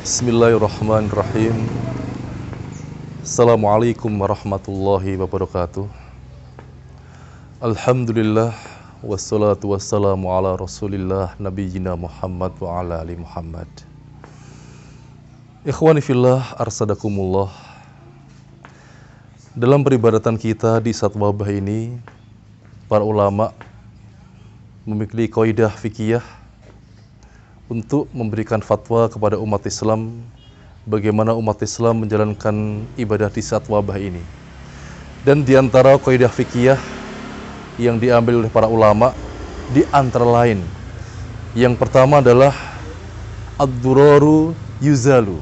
Bismillahirrahmanirrahim. Assalamualaikum warahmatullahi wabarakatuh. Alhamdulillah, wassalatu wassalamu ala rasulillah nabiyyina Muhammad wa ala ali Muhammad. Ikhwani fillah, arsadakumullah. Dalam peribadatan kita di saat wabah ini, para ulama memiliki kaidah fikih untuk memberikan fatwa kepada umat Islam bagaimana umat Islam menjalankan ibadah di saat wabah ini. Dan di antara kaidah fikih yang diambil oleh para ulama di antara lain, yang pertama adalah ad-duraru yuzalu.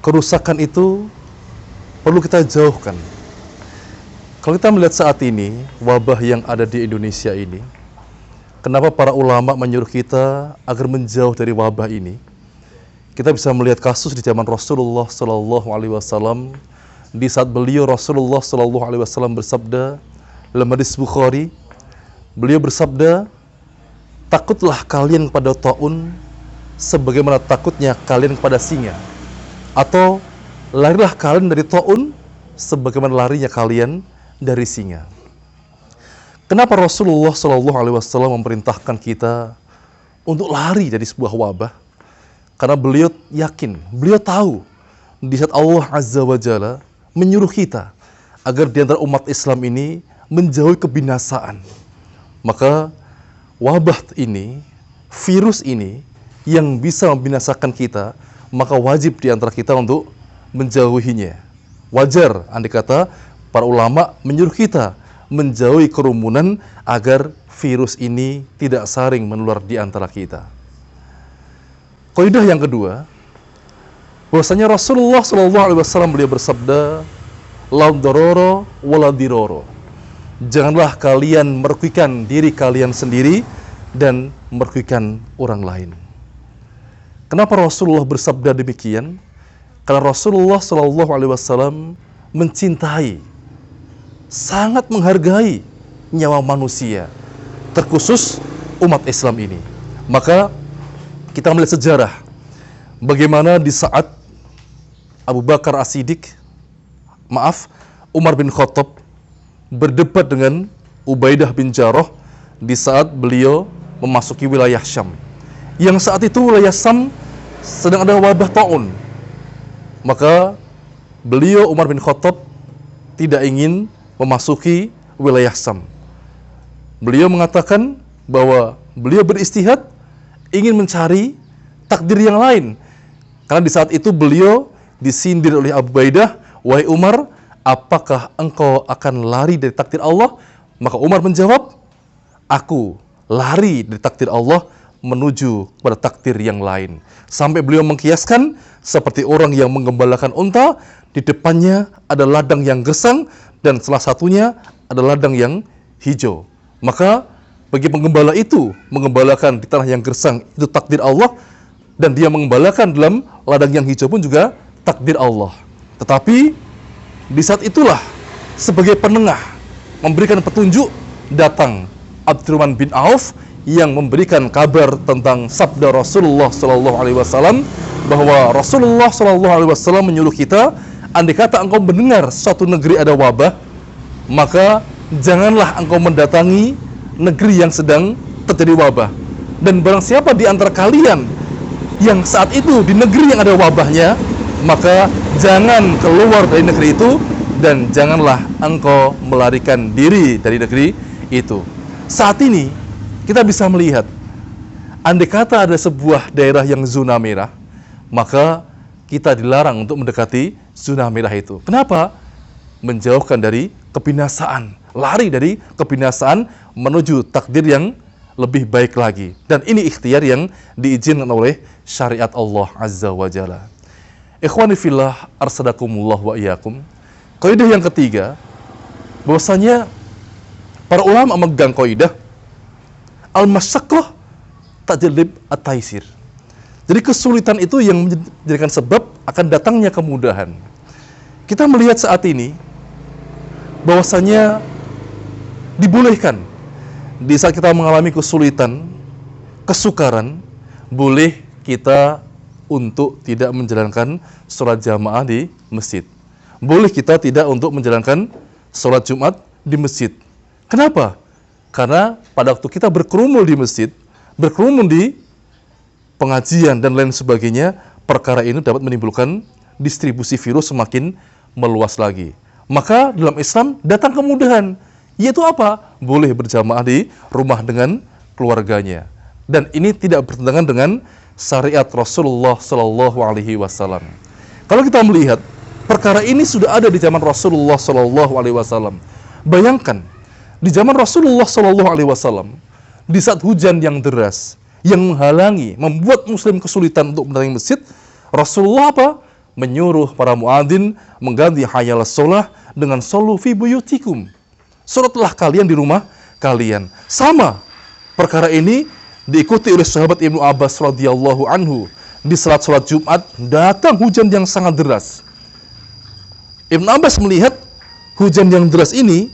Kerusakan itu perlu kita jauhkan. Kalau kita melihat saat ini wabah yang ada di Indonesia ini, kenapa para ulama menyuruh kita agar menjauh dari wabah ini? Kita bisa melihat kasus di zaman Rasulullah Sallallahu Alaihi Wasallam, di saat beliau Rasulullah Sallallahu Alaihi Wasallam bersabda dalam hadis Bukhari, beliau bersabda, takutlah kalian kepada taun sebagaimana takutnya kalian kepada singa, atau larilah kalian dari taun sebagaimana larinya kalian dari singa. Kenapa Rasulullah Shallallahu Alaihi Wasallam memerintahkan kita untuk lari dari sebuah wabah? Karena beliau yakin, beliau tahu di saat Allah Azza wa Jalla menyuruh kita agar di antara umat Islam ini menjauhi kebinasaan. Maka wabah ini, virus ini yang bisa membinasakan kita, maka wajib di antara kita untuk menjauhinya. Wajar, andai kata para ulama menyuruh kita menjauhi kerumunan agar virus ini tidak saring menular di antara kita. Kaidah yang kedua, bahwasanya Rasulullah SAW beliau bersabda, la darara wala dirara. Janganlah kalian merugikan diri kalian sendiri dan merugikan orang lain. Kenapa Rasulullah bersabda demikian? Karena Rasulullah SAW mencintai, sangat menghargai nyawa manusia, terkhusus umat Islam ini. Maka kita melihat sejarah bagaimana di saat Umar bin Khattab berdebat dengan Ubaidah bin Jarrah di saat beliau memasuki wilayah Syam. Yang saat itu wilayah Syam sedang ada wabah taun. Maka beliau Umar bin Khattab tidak ingin memasuki wilayah Syam. Beliau mengatakan bahwa beliau beristihad ingin mencari takdir yang lain. Karena di saat itu beliau disindir oleh Abu Ubaidah, wahai Umar, apakah engkau akan lari dari takdir Allah? Maka Umar menjawab, aku lari dari takdir Allah menuju kepada takdir yang lain. Sampai beliau mengkiaskan seperti orang yang menggembalakan unta, di depannya ada ladang yang gersang, dan salah satunya ada ladang yang hijau. Maka bagi penggembala itu, menggembalakan di tanah yang gersang itu takdir Allah, dan dia menggembalakan dalam ladang yang hijau pun juga takdir Allah. Tetapi di saat itulah sebagai penengah memberikan petunjuk, datang Abdurrahman bin Auf yang memberikan kabar tentang sabda Rasulullah SAW, bahwa Rasulullah SAW menyuruh kita, andai kata engkau mendengar suatu negeri ada wabah, maka janganlah engkau mendatangi negeri yang sedang terjadi wabah. Dan barang siapa di antara kalian yang saat itu di negeri yang ada wabahnya, maka jangan keluar dari negeri itu dan janganlah engkau melarikan diri dari negeri itu. Saat ini kita bisa melihat, andai kata ada sebuah daerah yang zona merah, maka kita dilarang untuk mendekati zona merah itu. Kenapa? Menjauhkan dari kebinasaan, lari dari kebinasaan menuju takdir yang lebih baik lagi. Dan ini ikhtiar yang diizinkan oleh syariat Allah Azza wa Jalla. Ikhwani fillah, arsadakumullah wa iyyakum. Kaidah yang ketiga, bahwasanya para ulama memegang kaidah al-masyaqqah tajlib at-taisir. Jadi kesulitan itu yang menjadikan sebab akan datangnya kemudahan. Kita melihat saat ini bahwasanya dibolehkan di saat kita mengalami kesulitan, kesukaran, boleh kita untuk tidak menjalankan sholat jamaah di masjid. Boleh kita tidak untuk menjalankan sholat Jumat di masjid. Kenapa? Karena pada waktu kita berkerumun di masjid, berkerumun di pengajian dan lain sebagainya, perkara ini dapat menimbulkan distribusi virus semakin meluas lagi. Maka dalam Islam datang kemudahan, yaitu apa? Boleh berjamaah di rumah dengan keluarganya. Dan ini tidak bertentangan dengan syariat Rasulullah Sallallahu Alaihi Wasallam. Kalau kita melihat perkara ini sudah ada di zaman Rasulullah Sallallahu Alaihi Wasallam. Bayangkan di zaman Rasulullah Sallallahu Alaihi Wasallam, di saat hujan yang deras yang menghalangi, membuat Muslim kesulitan untuk mendatangi masjid, Rasulullah apa? Menyuruh para muadzin mengganti hayal sholah dengan shollu fi buyutikum. Sholatlah kalian di rumah kalian. Sama perkara ini diikuti oleh sahabat Ibnu Abbas radhiyallahu anhu. Di salat Jumat datang hujan yang sangat deras. Ibnu Abbas melihat hujan yang deras ini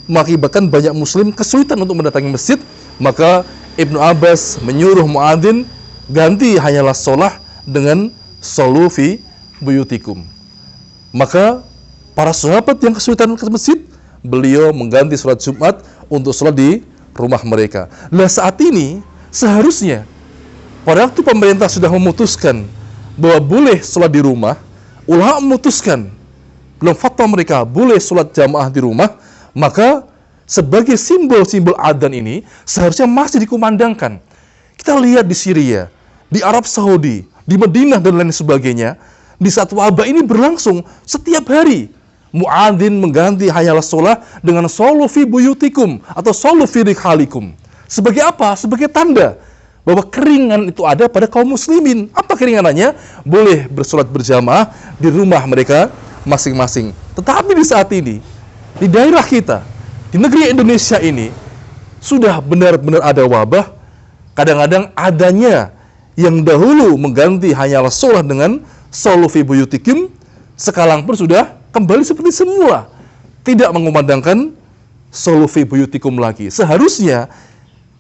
mengakibatkan banyak Muslim kesulitan untuk mendatangi masjid, maka Ibnu Abbas menyuruh muadzin ganti hayal sholah dengan shollu fi buyutikum. Maka para sahabat yang kesulitan ke masjid, beliau mengganti sholat Jumat untuk sholat di rumah mereka. Nah saat ini seharusnya pada waktu pemerintah sudah memutuskan bahwa boleh sholat di rumah, ulama memutuskan belum fatwa mereka boleh sholat jamaah di rumah, maka sebagai simbol-simbol adzan ini seharusnya masih dikumandangkan. Kita lihat di Syria, di Arab Saudi, di Madinah dan lain sebagainya, di saat wabah ini berlangsung setiap hari, muadzin mengganti hayal sholah dengan shollu fi buyutikum atau shollu fi rikhalikum. Sebagai apa? Sebagai tanda bahwa keringan itu ada pada kaum muslimin. Apa keringanannya? Boleh bersolat berjamaah di rumah mereka masing-masing. Tetapi di saat ini, di daerah kita, di negeri Indonesia ini, sudah benar-benar ada wabah. Kadang-kadang adanya yang dahulu mengganti hayal sholah dengan shollu fi buyutikum, sekarang pun sudah kembali seperti semula, tidak mengumandangkan shollu fi buyutikum lagi. Seharusnya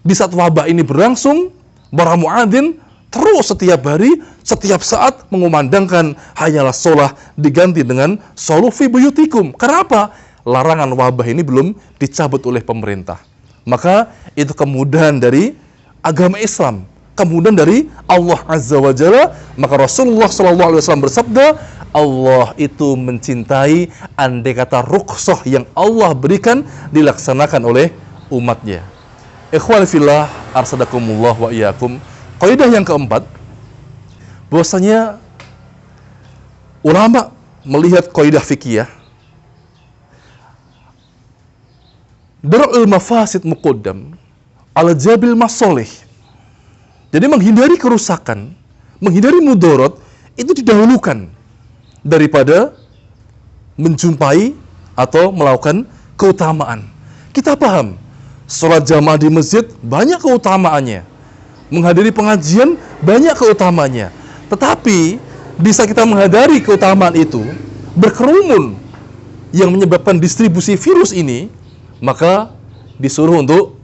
di saat wabah ini berlangsung, para muadzin terus setiap hari, setiap saat mengumandangkan hayal sholah diganti dengan shollu fi buyutikum. Karena apa? Larangan wabah ini belum dicabut oleh pemerintah. Maka itu kemudahan dari agama Islam, kemudian dari Allah Azza wa Jalla. Maka Rasulullah SAW bersabda, Allah itu mencintai andai kata rukhsah yang Allah berikan dilaksanakan oleh umatnya. Ikhwan fillah, arsadakumullah wa iyyakum. Kaidah yang keempat, bahwasanya ulama melihat kaidah fikih, dar'ul mafasid muqaddam ala jabil masolih. Jadi menghindari kerusakan, menghindari mudarat itu didahulukan daripada menjumpai atau melakukan keutamaan. Kita paham, sholat jamaah di masjid banyak keutamaannya, menghadiri pengajian banyak keutamaannya. Tetapi bisa kita menghadiri keutamaan itu, berkerumun yang menyebabkan distribusi virus ini, maka disuruh untuk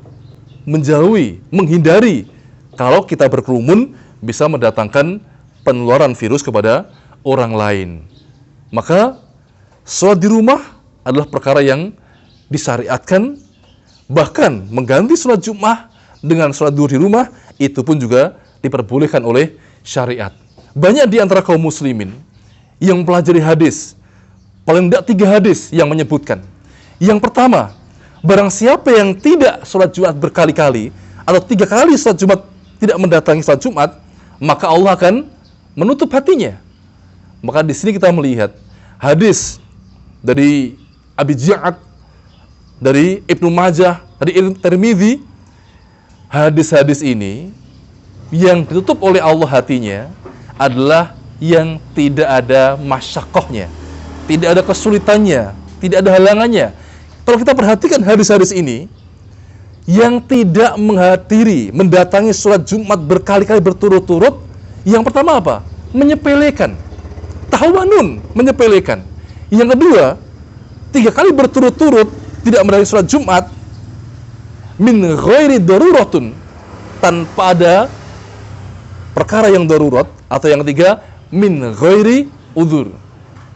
menjauhi, menghindari. Kalau kita berkerumun bisa mendatangkan penularan virus kepada orang lain. Maka sholat di rumah adalah perkara yang disyariatkan. Bahkan mengganti sholat Jumat dengan sholat duhur di rumah itu pun juga diperbolehkan oleh syariat. Banyak di antara kaum muslimin yang mempelajari hadis, paling tidak 3 hadis yang menyebutkan. Yang pertama, barang siapa yang tidak sholat Jumat berkali-kali atau 3 kali sholat Jumat tidak mendatangi sholat Jumat, maka Allah akan menutup hatinya. Maka di sini kita melihat hadis dari Abi Ja'ad, dari Ibnu Majah, dari Tirmidzi. Hadis-hadis ini yang ditutup oleh Allah hatinya adalah yang tidak ada masyakohnya, tidak ada kesulitannya, tidak ada halangannya. Kalau kita perhatikan hadis-hadis ini, yang tidak menghadiri, mendatangi sholat Jumat berkali-kali berturut-turut, yang pertama apa? Menyepelekan. Tahawanun, menyepelekan. Yang kedua, 3 kali berturut-turut tidak mendatangi sholat Jumat, min ghairi daruratun, tanpa ada perkara yang darurat, atau yang ketiga min ghairi udzur,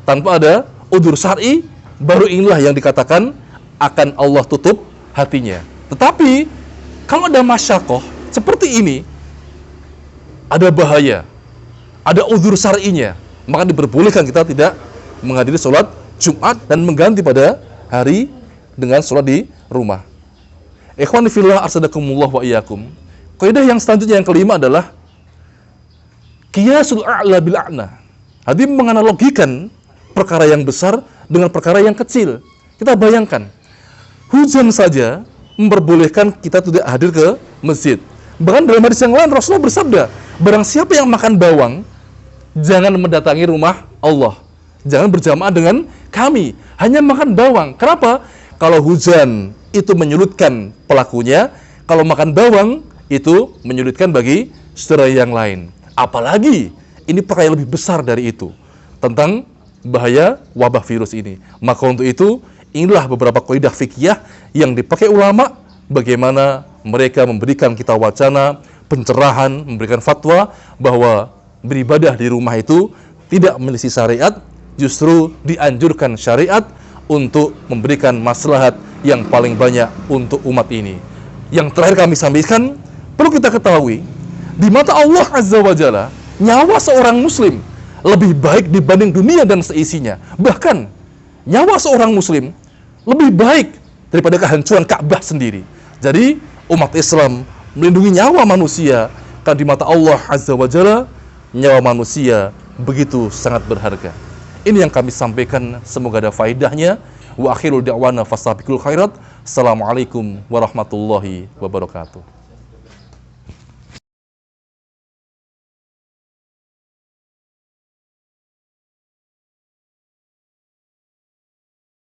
tanpa ada udzur syar'i, baru inilah yang dikatakan akan Allah tutup hatinya. Tetapi kalau ada masyakoh seperti ini, ada bahaya, ada udzur syar'inya, maka diperbolehkan kita tidak menghadiri sholat Jumat dan mengganti pada hari dengan sholat di rumah. Ikhwani fillah arsadakumullah wa iyyakum. Kaidah yang selanjutnya yang kelima adalah qiyasul a'la bil a'na. Hadi menganalogikan perkara yang besar dengan perkara yang kecil. Kita bayangkan, hujan saja memperbolehkan kita tidak hadir ke masjid. Bahkan dalam hadis yang lain Rasulullah bersabda, barang siapa yang makan bawang, jangan mendatangi rumah Allah. Jangan berjamaah dengan kami, hanya makan bawang. Kenapa? Kalau hujan itu menyulitkan pelakunya, kalau makan bawang itu menyulitkan bagi saudara yang lain. Apalagi ini perkara yang lebih besar dari itu, tentang bahaya wabah virus ini. Maka untuk itu, inilah beberapa kaidah fikih yang dipakai ulama, bagaimana mereka memberikan kita wacana, pencerahan, memberikan fatwa bahwa beribadah di rumah itu tidak menyelisih syariat, justru dianjurkan syariat untuk memberikan maslahat yang paling banyak untuk umat ini. Yang terakhir kami sampaikan, perlu kita ketahui, di mata Allah Azza wa Jalla, nyawa seorang muslim lebih baik dibanding dunia dan seisinya. Bahkan, nyawa seorang muslim lebih baik daripada kehancuran Ka'bah sendiri. Jadi, umat Islam melindungi nyawa manusia, karena di mata Allah Azza wa Jalla, nyawa manusia begitu sangat berharga. Ini yang kami sampaikan, semoga ada faedahnya. Wa akhirul da'wana fastabiqul khairat. Assalamualaikum warahmatullahi wabarakatuh.